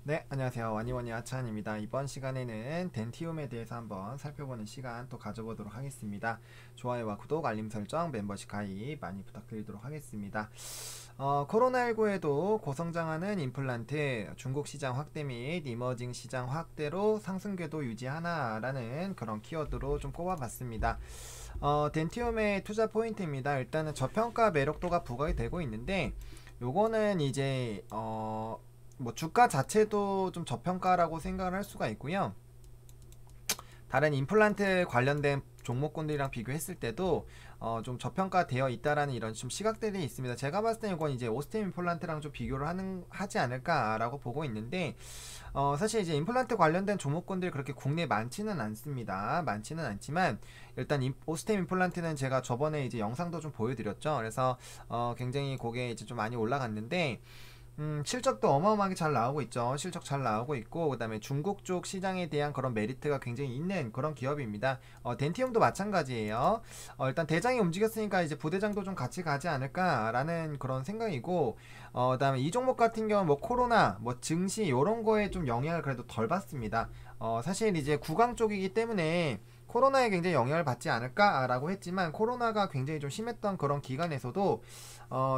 네, 안녕하세요. 와니와니 아차한입니다. 이번 시간에는 덴티움에 대해서 한번 살펴보는 시간 또 가져보도록 하겠습니다. 좋아요와 구독, 알림 설정, 멤버십 가입 많이 부탁드리도록 하겠습니다. 코로나19에도 고성장하는 임플란트, 중국 시장 확대 및 이머징 시장 확대로 상승 궤도 유지하나라는 그런 키워드로 좀 꼽아봤습니다. 덴티움의 투자 포인트입니다. 일단은 저평가 매력도가 부각이 되고 있는데 요거는 이제 뭐 주가 자체도 좀 저평가라고 생각을 할 수가 있고요. 다른 임플란트 관련된 종목군들이랑 비교했을 때도 좀 저평가되어 있다라는 이런 좀 시각들이 있습니다. 제가 봤을 때 이건 이제 오스템 임플란트랑 좀 비교를 하지 않을까라고 보고 있는데 사실 이제 임플란트 관련된 종목군들이 그렇게 국내에 많지는 않습니다. 많지는 않지만 일단 오스템 임플란트는 제가 저번에 이제 영상도 좀 보여드렸죠. 그래서 굉장히 그게 이제 좀 많이 올라갔는데 실적도 어마어마하게 잘 나오고 있죠. 실적 잘 나오고 있고, 그 다음에 중국 쪽 시장에 대한 그런 메리트가 굉장히 있는 그런 기업입니다. 덴티움도 마찬가지예요. 일단 대장이 움직였으니까 이제 부대장도 좀 같이 가지 않을까라는 그런 생각이고, 그 다음에 이 종목 같은 경우는 뭐 코로나, 뭐 증시, 요런 거에 좀 영향을 그래도 덜 받습니다. 사실 이제 구강 쪽이기 때문에 코로나에 굉장히 영향을 받지 않을까라고 했지만 코로나가 굉장히 좀 심했던 그런 기간에서도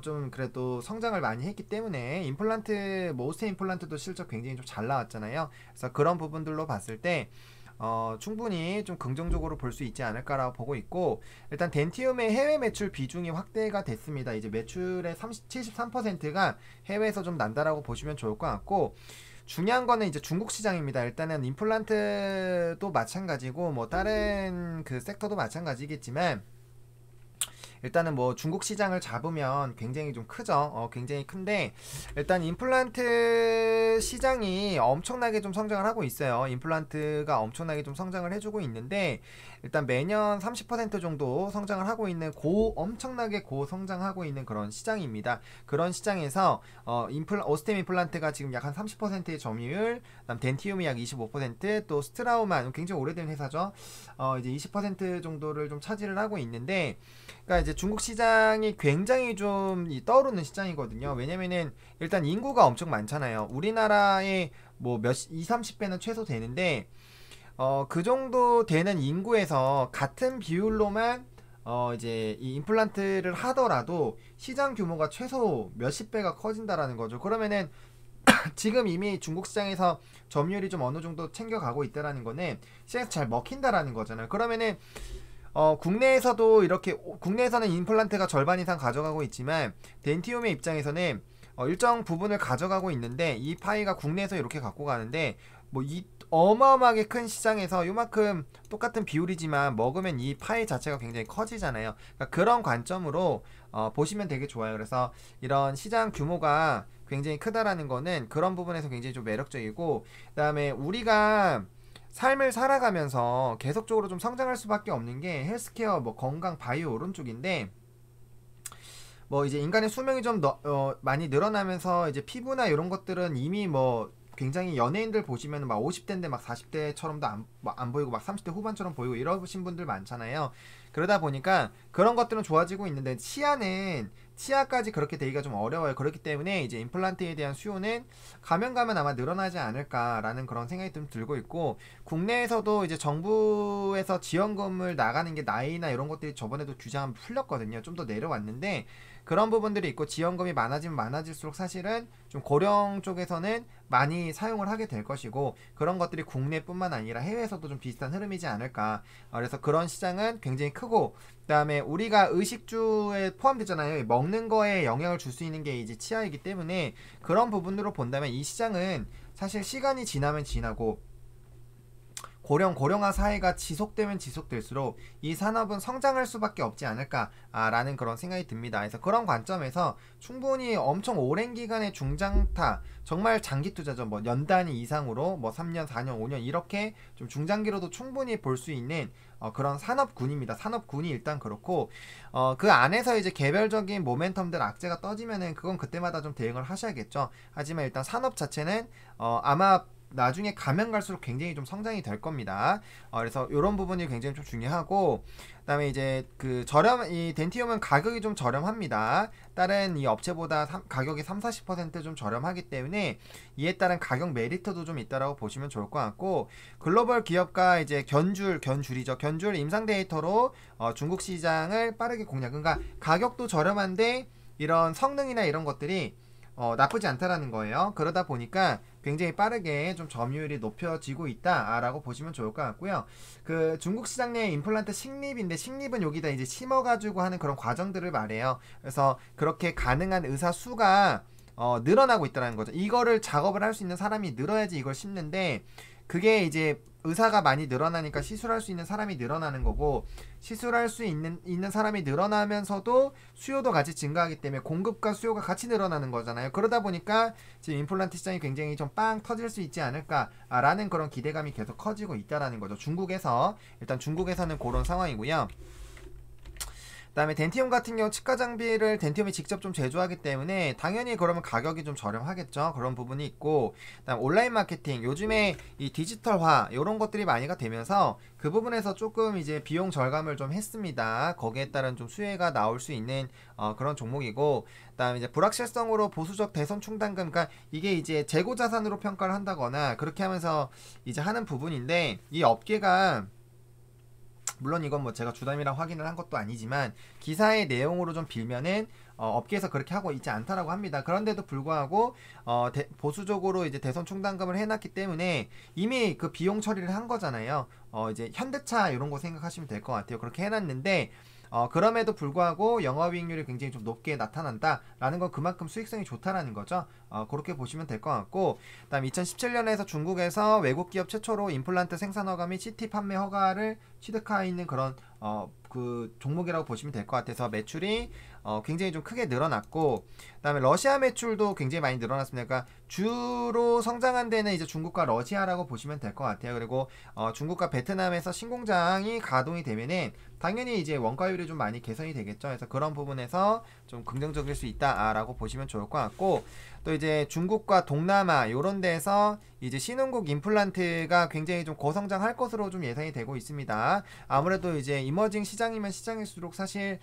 좀 그래도 성장을 많이 했기 때문에 임플란트 뭐 오스테 임플란트도 실적 굉장히 좀 잘 나왔잖아요. 그래서 그런 부분들로 봤을 때 충분히 좀 긍정적으로 볼 수 있지 않을까라고 보고 있고, 일단 덴티움의 해외 매출 비중이 확대가 됐습니다. 이제 매출의 73%가 해외에서 좀 난다라고 보시면 좋을 것 같고, 중요한 거는 이제 중국 시장입니다. 일단은 임플란트도 마찬가지고 뭐 다른 그 섹터도 마찬가지겠지만 일단은 뭐 중국 시장을 잡으면 굉장히 좀 크죠. 굉장히 큰데 일단 임플란트 시장이 엄청나게 좀 성장을 하고 있어요. 임플란트가 엄청나게 좀 성장을 해주고 있는데 일단 매년 30% 정도 성장을 하고 있는 엄청나게 고성장하고 있는 그런 시장입니다. 그런 시장에서 오스템 임플란트가 지금 약 한 30%의 점유율, 그다음 덴티움이 약 25%, 또 스트라우만 굉장히 오래된 회사죠. 이제 20% 정도를 좀 차지를 하고 있는데, 그러니까 이제 중국 시장이 굉장히 좀 떠오르는 시장이거든요. 왜냐면은 일단 인구가 엄청 많잖아요. 우리나라의 뭐 2, 30배는 최소 되는데 그 정도 되는 인구에서 같은 비율로만 이제 이 임플란트를 하더라도 시장 규모가 최소 몇십 배가 커진다라는 거죠. 그러면은 지금 이미 중국 시장에서 점유율이 좀 어느 정도 챙겨가고 있다라는 거는 시장에서 잘 먹힌다라는 거잖아요. 그러면은 국내에서도 이렇게 국내에서는 임플란트가 절반 이상 가져가고 있지만 덴티움의 입장에서는 일정 부분을 가져가고 있는데 이 파이가 국내에서 이렇게 갖고 가는데 뭐 이 어마어마하게 큰 시장에서 요만큼 똑같은 비율이지만 먹으면 이 파이 자체가 굉장히 커지잖아요. 그러니까 그런 관점으로 보시면 되게 좋아요. 그래서 이런 시장 규모가 굉장히 크다라는 거는 그런 부분에서 굉장히 좀 매력적이고, 그다음에 우리가 삶을 살아가면서 계속적으로 좀 성장할 수밖에 없는 게 헬스케어, 뭐 건강, 바이오 이런 쪽인데, 뭐 이제 인간의 수명이 좀 많이 늘어나면서 이제 피부나 이런 것들은 이미 뭐 굉장히 연예인들 보시면 막 50대인데 막 40대처럼도 안 보이고 막 30대 후반처럼 보이고 이러신 분들 많잖아요. 그러다 보니까 그런 것들은 좋아지고 있는데 치아까지 그렇게 되기가 좀 어려워요. 그렇기 때문에 이제 임플란트에 대한 수요는 가면 가면 아마 늘어나지 않을까라는 그런 생각이 좀 들고 있고, 국내에서도 이제 정부에서 지원금을 나가는 게 나이나 이런 것들이 저번에도 규제 한번 풀렸거든요. 좀 더 내려왔는데 그런 부분들이 있고, 지원금이 많아지면 많아질수록 사실은 좀 고령 쪽에서는 많이 사용을 하게 될 것이고, 그런 것들이 국내뿐만 아니라 해외에서도 좀 비슷한 흐름이지 않을까. 그래서 그런 시장은 굉장히 크고, 그다음에 우리가 의식주에 포함되잖아요. 먹는 거에 영향을 줄 수 있는 게 이제 치아이기 때문에 그런 부분으로 본다면 이 시장은 사실 시간이 지나면 지나고 고령화 사회가 지속되면 지속될수록 이 산업은 성장할 수밖에 없지 않을까라는 그런 생각이 듭니다. 그래서 그런 관점에서 충분히 엄청 오랜 기간의 중장타, 정말 장기 투자죠. 뭐 연 단위 이상으로 뭐 3년, 4년, 5년 이렇게 좀 중장기로도 충분히 볼 수 있는 그런 산업군입니다. 산업군이 일단 그렇고, 그 안에서 이제 개별적인 모멘텀들 악재가 떠지면은 그건 그때마다 좀 대응을 하셔야겠죠. 하지만 일단 산업 자체는 아마 나중에 가면 갈수록 굉장히 좀 성장이 될 겁니다. 그래서 이런 부분이 굉장히 좀 중요하고, 그다음에 이제 그 이 덴티움은 가격이 좀 저렴합니다. 다른 이 업체보다 가격이 30-40% 좀 저렴하기 때문에 이에 따른 가격 메리트도 좀 있다라고 보시면 좋을 것 같고, 글로벌 기업과 이제 견줄 임상 데이터로 중국 시장을 빠르게 공략. 그러니까 가격도 저렴한데 이런 성능이나 이런 것들이 나쁘지 않다라는 거예요. 그러다 보니까 굉장히 빠르게 좀 점유율이 높여지고 있다라고 보시면 좋을 것 같고요. 그 중국 시장 내 임플란트 식립인데, 식립은 여기다 이제 심어가지고 하는 그런 과정들을 말해요. 그래서 그렇게 가능한 의사 수가 늘어나고 있다는 거죠. 이거를 작업을 할 수 있는 사람이 늘어야지 이걸 심는데, 그게 이제 의사가 많이 늘어나니까 시술할 수 있는 사람이 늘어나는 거고, 시술할 수 있는 사람이 늘어나면서도 수요도 같이 증가하기 때문에 공급과 수요가 같이 늘어나는 거잖아요. 그러다 보니까 지금 임플란트 시장이 굉장히 좀 빵 터질 수 있지 않을까라는 그런 기대감이 계속 커지고 있다라는 거죠. 일단 중국에서는 그런 상황이고요. 그다음에 덴티움 같은 경우 치과 장비를 덴티움이 직접 좀 제조하기 때문에 당연히 그러면 가격이 좀 저렴하겠죠. 그런 부분이 있고, 그다음 온라인 마케팅, 요즘에 이 디지털화 이런 것들이 많이가 되면서 그 부분에서 조금 이제 비용 절감을 좀 했습니다. 거기에 따른 좀 수혜가 나올 수 있는 그런 종목이고, 그다음에 이제 불확실성으로 보수적 대손 충당금, 그러니까 이게 이제 재고 자산으로 평가를 한다거나 그렇게 하면서 이제 하는 부분인데, 이 업계가 물론 이건 뭐 제가 주담이랑 확인을 한 것도 아니지만 기사의 내용으로 좀 빌면은 업계에서 그렇게 하고 있지 않다라고 합니다. 그런데도 불구하고 보수적으로 이제 대선 충당금을 해놨기 때문에 이미 그 비용 처리를 한 거잖아요. 이제 현대차 이런 거 생각하시면 될 것 같아요. 그렇게 해놨는데 그럼에도 불구하고 영업이익률이 굉장히 좀 높게 나타난다라는 건 그만큼 수익성이 좋다라는 거죠. 그렇게 보시면 될 것 같고, 그다음 2017년에서 중국에서 외국 기업 최초로 임플란트 생산 허가 및 CT 판매 허가를 취득하고 있는 그런 그 종목이라고 보시면 될 것 같아서 매출이 굉장히 좀 크게 늘어났고, 그다음에 러시아 매출도 굉장히 많이 늘어났습니다. 그러니까 주로 성장한 데는 이제 중국과 러시아라고 보시면 될 것 같아요. 그리고 중국과 베트남에서 신공장이 가동이 되면은 당연히 이제 원가율이 좀 많이 개선이 되겠죠. 그래서 그런 부분에서 좀 긍정적일 수 있다라고 보시면 좋을 것 같고, 또 이제 중국과 동남아 요런 데서 이제 신흥국 임플란트가 굉장히 좀 고성장할 것으로 좀 예상이 되고 있습니다. 아무래도 이제 이머징 시장이면 시장일수록 사실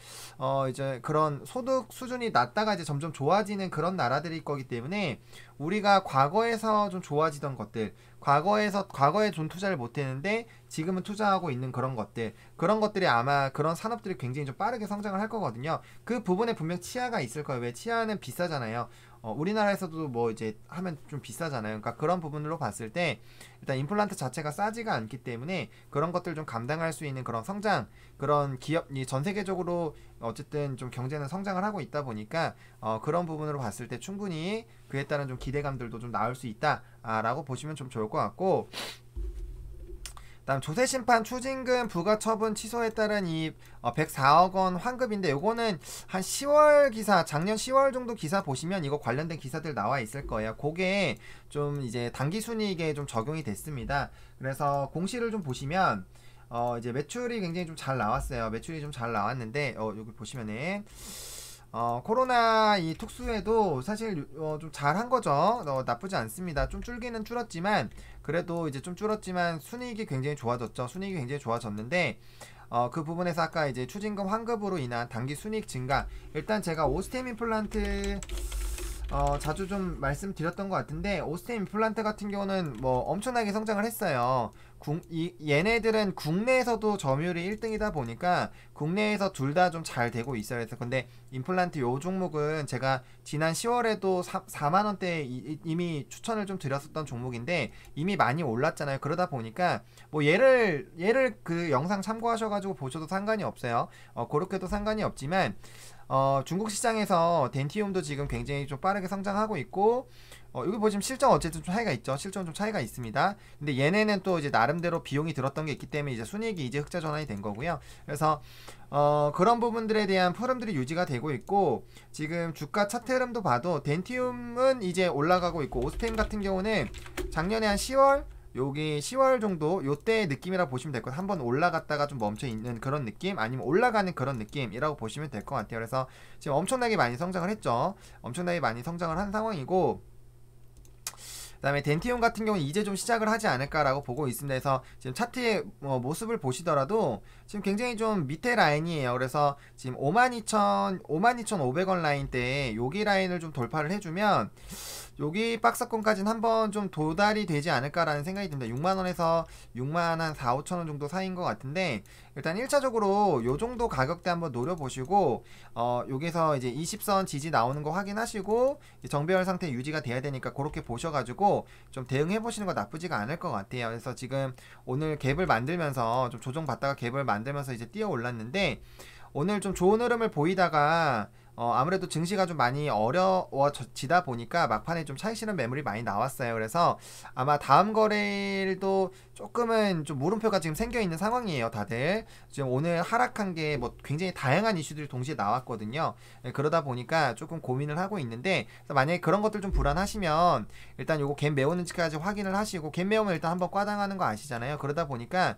이제 그런 소득 수준이 낮다가 이제 점점 좋아지는 그런 나라들일 거기 때문에 우리가 과거에서 좀 좋아지던 것들, 과거에 좀 투자를 못했는데 지금은 투자하고 있는 그런 것들이 아마 그런 산업들이 굉장히 좀 빠르게 성장을 할 거거든요. 그 부분에 분명 치아가 있을 거예요. 왜? 치아는 비싸잖아요. 우리나라에서도 뭐 이제 하면 좀 비싸잖아요. 그러니까 그런 부분으로 봤을 때 일단 임플란트 자체가 싸지가 않기 때문에 그런 것들 좀 감당할 수 있는 그런 성장, 그런 기업이 전 세계적으로 어쨌든 좀 경제는 성장을 하고 있다 보니까 그런 부분으로 봤을 때 충분히 그에 따른 좀 기대감들도 좀 나올 수 있다라고 보시면 좀 좋을 것 같고, 다음 조세심판 추징금 부과처분 취소에 따른 이 104억 원 환급인데, 요거는 한 10월 기사, 작년 10월 정도 기사 보시면 이거 관련된 기사들 나와 있을 거예요. 그게 좀 이제 단기순이익에 좀 적용이 됐습니다. 그래서 공시를 좀 보시면 이제 매출이 굉장히 좀 잘 나왔어요. 매출이 좀 잘 나왔는데 여기 보시면은 코로나 이 특수에도 사실 좀 잘한 거죠. 나쁘지 않습니다. 좀 줄기는 줄었지만, 그래도 이제 좀 줄었지만 순이익이 굉장히 좋아졌죠. 순이익이 굉장히 좋아졌는데 그 부분에서 아까 이제 추징금 환급으로 인한 단기 순이익 증가, 일단 제가 오스템 임플란트 자주 좀 말씀드렸던 것 같은데, 오스템 임플란트 같은 경우는 뭐 엄청나게 성장을 했어요. 얘네들은 국내에서도 점유율이 1등이다 보니까 국내에서 둘 다 좀 잘 되고 있어요. 그래서 근데 임플란트 요 종목은 제가 지난 10월에도 4만원대 이미 추천을 좀 드렸었던 종목인데 이미 많이 올랐잖아요. 그러다 보니까 뭐 얘를 그 영상 참고하셔가지고 보셔도 상관이 없어요. 그렇게도 상관이 없지만 중국 시장에서 덴티움도 지금 굉장히 좀 빠르게 성장하고 있고, 여기 보시면 실적 어쨌든 좀 차이가 있죠. 실적은 좀 차이가 있습니다. 근데 얘네는 또 이제 나름대로 비용이 들었던 게 있기 때문에 이제 순이익이 이제 흑자 전환이 된 거고요. 그래서 그런 부분들에 대한 흐름들이 유지가 되고 있고, 지금 주가 차트 흐름도 봐도 덴티움은 이제 올라가고 있고, 오스템 같은 경우는 작년에 한 10월, 여기 10월 정도 요때 느낌이라 보시면 될 것 같아요. 한번 올라갔다가 좀 멈춰 있는 그런 느낌, 아니면 올라가는 그런 느낌이라고 보시면 될 것 같아요. 그래서 지금 엄청나게 많이 성장을 했죠. 엄청나게 많이 성장을 한 상황이고, 그다음에 덴티움 같은 경우는 이제 좀 시작을 하지 않을까라고 보고 있습니다. 그래서 지금 차트의 모습을 보시더라도 지금 굉장히 좀 밑에 라인이에요. 그래서 지금 52,500원 라인대에 여기 라인을 좀 돌파를 해주면 여기 박스권까지는 한번 좀 도달이 되지 않을까라는 생각이 듭니다. 6만원에서 6만 한 4, 5천원 정도 사이인 것 같은데 일단 1차적으로 요 정도 가격대 한번 노려보시고 여기서 이제 20선 지지 나오는 거 확인하시고 정배열 상태 유지가 돼야 되니까 그렇게 보셔가지고 좀 대응해 보시는 거 나쁘지가 않을 것 같아요. 그래서 지금 오늘 갭을 만들면서 좀 조정받다가 갭을 만들면서 이제 뛰어 올랐는데 오늘 좀 좋은 흐름을 보이다가 아무래도 증시가 좀 많이 어려워지다 보니까 막판에 좀 차익 실현 매물이 많이 나왔어요. 그래서 아마 다음 거래일도 조금은 좀 물음표가 지금 생겨 있는 상황이에요. 다들 지금 오늘 하락한 게 뭐 굉장히 다양한 이슈들이 동시에 나왔거든요. 그러다 보니까 조금 고민을 하고 있는데 만약에 그런 것들 좀 불안하시면 일단 요거 갭 메우는지까지 확인을 하시고 갭 메우면 일단 한번 과당하는 거 아시잖아요. 그러다 보니까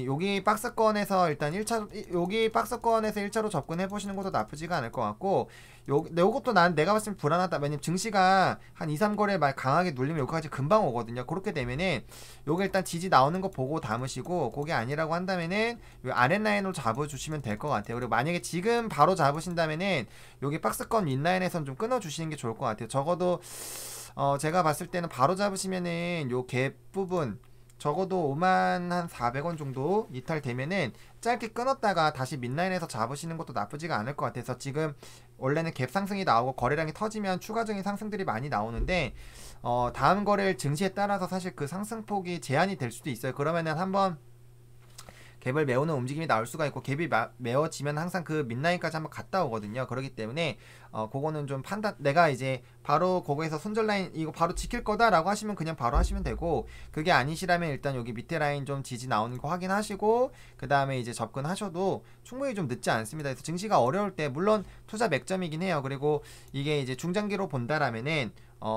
여기 박스권에서 일단 1차 여기 박스권에서 1차로 접근해 보시는 것도 나쁘지가 않을 것 같고 요것도 내가 봤을 때 불안하다. 왜냐면 증시가 한 2, 3거래 말 강하게 눌리면 여기까지 금방 오거든요. 그렇게 되면은 요게 일단 지지 나오는 거 보고 담으시고 그게 아니라고 한다면은 요 아랫라인으로 잡아주시면 될 것 같아요. 그리고 만약에 지금 바로 잡으신다면은 여기 박스권 윗라인에선 좀 끊어주시는 게 좋을 것 같아요. 적어도 제가 봤을 때는 바로 잡으시면은 요 갭 부분 적어도 5만 한 400원 정도 이탈되면은 짧게 끊었다가 다시 mid라인에서 잡으시는 것도 나쁘지가 않을 것 같아서 지금 원래는 갭 상승이 나오고 거래량이 터지면 추가적인 상승들이 많이 나오는데 다음 거래일 증시에 따라서 사실 그 상승폭이 제한이 될 수도 있어요. 그러면은 한번 갭을 메우는 움직임이 나올 수가 있고 갭이 메워지면 항상 그 mid라인까지 한번 갔다 오거든요. 그렇기 때문에 그거는 좀 판단 내가 이제 바로 거기에서 손절라인 이거 바로 지킬 거다라고 하시면 그냥 바로 하시면 되고 그게 아니시라면 일단 여기 밑에 라인 좀 지지 나오는 거 확인하시고 그 다음에 이제 접근하셔도 충분히 좀 늦지 않습니다. 그래서 증시가 어려울 때 물론 투자 맥점이긴 해요. 그리고 이게 이제 중장기로 본다라면은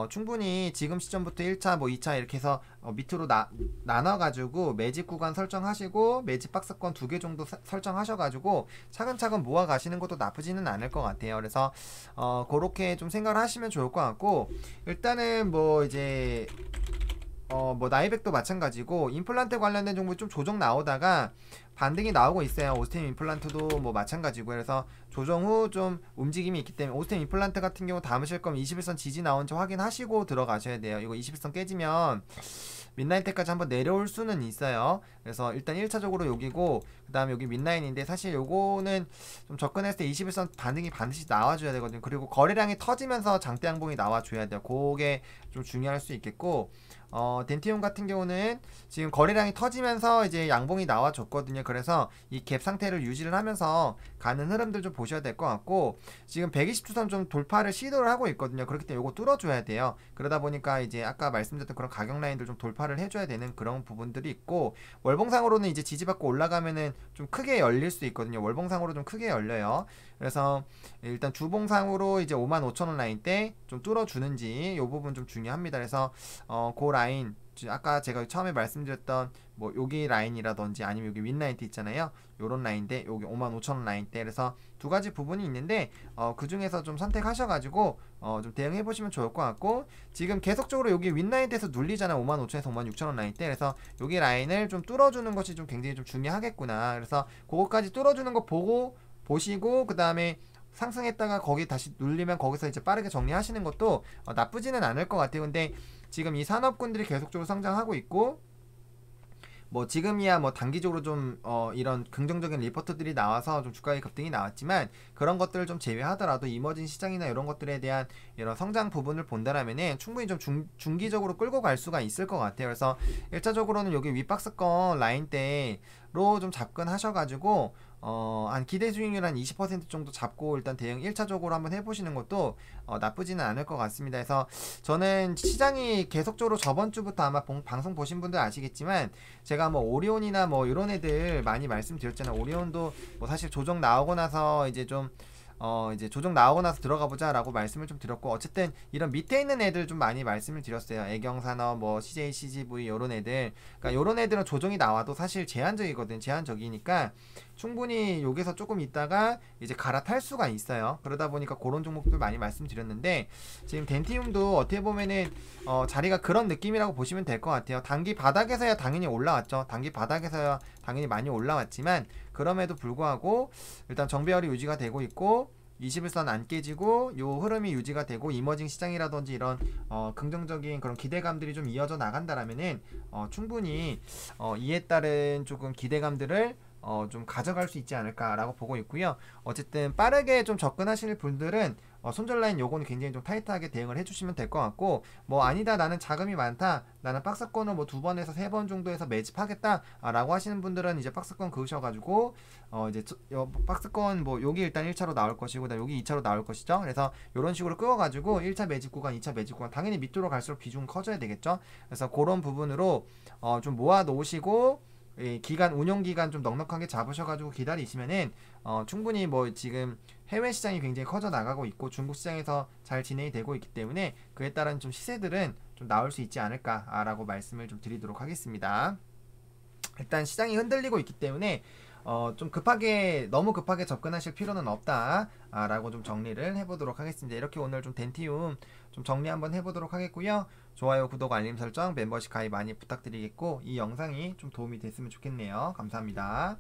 충분히 지금 시점부터 1차 뭐 2차 이렇게 해서 밑으로 나눠가지고 매집 구간 설정하시고 매집 박스권 2개 정도 설정하셔가지고 차근차근 모아 가시는 것도 나쁘지는 않을 것 같아요. 그래서 그렇게 좀 생각을 하시면 좋을 것 같고 일단은 뭐 이제 뭐 나이백도 마찬가지고 임플란트 관련된 정보 좀 조정 나오다가 반등이 나오고 있어요. 오스템 임플란트도 뭐 마찬가지고 그래서 조정 후 좀 움직임이 있기 때문에 오스템 임플란트 같은 경우 담으실 거면 21선 지지 나온지 확인하시고 들어가셔야 돼요. 이거 21선 깨지면 mid라인 때까지 한번 내려올 수는 있어요. 그래서 일단 1차적으로 여기고 그 다음에 여기 mid라인인데 사실 요거는 좀 접근했을 때 21선 반등이 반드시 나와줘야 되거든요. 그리고 거래량이 터지면서 장대 양봉이 나와줘야 돼요. 그게 좀 중요할 수 있겠고 덴티움 같은 경우는 지금 거래량이 터지면서 이제 양봉이 나와줬거든요. 그래서 이 갭 상태를 유지를 하면서 가는 흐름들 좀 보셔야 될 것 같고 지금 120주선 좀 돌파를 시도를 하고 있거든요. 그렇기 때문에 이거 뚫어줘야 돼요. 그러다 보니까 이제 아까 말씀드렸던 그런 가격 라인들 좀 돌파를 해줘야 되는 그런 부분들이 있고 월봉상으로는 이제 지지받고 올라가면은 좀 크게 열릴 수 있거든요. 월봉상으로 좀 크게 열려요. 그래서 일단 주봉상으로 이제 55,000원 라인 때 좀 뚫어주는지 이 부분 좀 중요합니다. 그래서 그 라인 아까 제가 처음에 말씀드렸던 뭐 여기 라인이라든지 아니면 여기 윗라인 때 있잖아요. 요런 라인대 여기 55,000원 라인 때 그래서 두 가지 부분이 있는데 그 중에서 좀 선택하셔가지고 좀 대응해 보시면 좋을 것 같고 지금 계속적으로 여기 윗라인 때에서 눌리잖아. 55,000에서 56,000원 라인 때 그래서 여기 라인을 좀 뚫어주는 것이 좀 굉장히 좀 중요하겠구나. 그래서 그거까지 뚫어주는 거 보시고 그 다음에 상승했다가 거기 다시 눌리면 거기서 이제 빠르게 정리하시는 것도 나쁘지는 않을 것 같아요. 근데 지금 이 산업군들이 계속적으로 성장하고 있고 뭐 지금이야 뭐 단기적으로 좀 이런 긍정적인 리포트들이 나와서 좀 주가의 급등이 나왔지만 그런 것들을 좀 제외하더라도 이머징 시장이나 이런 것들에 대한 이런 성장 부분을 본다라면은 충분히 좀 중기적으로 끌고 갈 수가 있을 것 같아요. 그래서 1차적으로는 여기 윗박스권 라인대로 좀 접근하셔가지고 한 기대 수익률 한 20% 정도 잡고 일단 대응 1차적으로 한번 해보시는 것도 나쁘지는 않을 것 같습니다. 그래서 저는 시장이 계속적으로 저번 주부터 아마 방송 보신 분들 아시겠지만 제가 뭐 오리온이나 뭐 이런 애들 많이 말씀드렸잖아요. 오리온도 뭐 사실 조정 나오고 나서 이제 좀 이제 조정 나오고 나서 들어가 보자라고 말씀을 좀 드렸고, 어쨌든 이런 밑에 있는 애들 좀 많이 말씀을 드렸어요. 애경산업, 뭐 CJ, CGV 요런 애들. 그러니까 요런 애들은 조정이 나와도 사실 제한적이거든. 제한적이니까 충분히 여기서 조금 있다가 이제 갈아탈 수가 있어요. 그러다 보니까 그런 종목들 많이 말씀드렸는데, 지금 덴티움도 어떻게 보면은 자리가 그런 느낌이라고 보시면 될 것 같아요. 단기 바닥에서야 당연히 올라왔죠. 단기 바닥에서야 당연히 많이 올라왔지만, 그럼에도 불구하고 일단 정배열이 유지가 되고 있고 21선 안 깨지고 요 흐름이 유지가 되고 이머징 시장이라든지 이런 긍정적인 그런 기대감들이 좀 이어져 나간다라면은 충분히 이에 따른 조금 기대감들을 좀 가져갈 수 있지 않을까라고 보고 있고요. 어쨌든 빠르게 좀 접근하실 분들은 손절 라인 요거는 굉장히 좀 타이트하게 대응을 해주시면 될 것 같고, 뭐 아니다 나는 자금이 많다, 나는 박스권을 뭐 2번에서 3번 정도에서 매집하겠다 라고 하시는 분들은 이제 박스권 그으셔가지고 이제 박스권 뭐 여기 일단 1차로 나올 것이고 여기 2차로 나올 것이죠. 그래서 이런 식으로 끄어가지고 1차 매집 구간, 2차 매집 구간, 당연히 밑으로 갈수록 비중은 커져야 되겠죠. 그래서 그런 부분으로 좀 모아 놓으시고 기간, 운용 기간 좀 넉넉하게 잡으셔가지고 기다리시면은 충분히 뭐 지금 해외 시장이 굉장히 커져 나가고 있고 중국 시장에서 잘 진행이 되고 있기 때문에 그에 따른 좀 시세들은 좀 나올 수 있지 않을까라고 말씀을 좀 드리도록 하겠습니다. 일단 시장이 흔들리고 있기 때문에 좀 급하게, 너무 급하게 접근하실 필요는 없다라고 좀 정리를 해보도록 하겠습니다. 이렇게 오늘 좀 덴티움 좀 정리 한번 해보도록 하겠고요. 좋아요, 구독, 알림 설정, 멤버십 가입 많이 부탁드리겠고, 이 영상이 좀 도움이 됐으면 좋겠네요. 감사합니다.